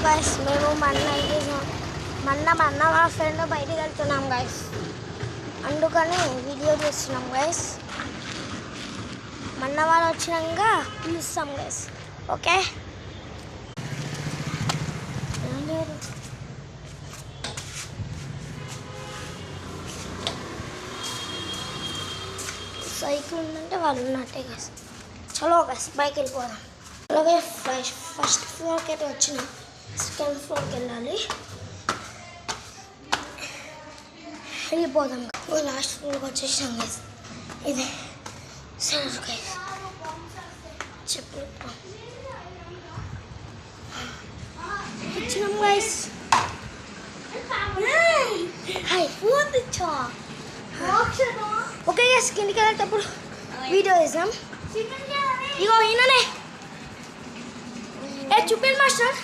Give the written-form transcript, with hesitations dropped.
Guys మేము మొన్న మా ఫ్రెండ్ బయటికి వెళ్తున్నాం గైస్, అందుకని వీడియో చేస్తున్నాం గైస్. మొన్న వాళ్ళు వచ్చినాక పిలుస్తాం గైస్. ఓకే సైకిల్ ఉందంటే వాళ్ళు ఉన్నట్టే గైస్. చలో గైస్ బైక్ వెళ్ళిపోదాం. అలాగే ఫస్ట్ ఫ్లోర్కి అయితే వచ్చినాం, సెకండ్ ఫ్లోర్కి వెళ్ళాలి, వెళ్ళిపోదాం. లాస్ట్ ఫ్లోర్కి వచ్చేసాం గైస్. ఇది సరే గైస్ చెప్పులు వచ్చినాం గైస్. ఫోన్ తెచ్చా. ఓకే గైస్ కిందికి వెళ్ళేటప్పుడు వీడియో వేసాం. ఇగో ఈయననే చూపించండి మాస్టర్.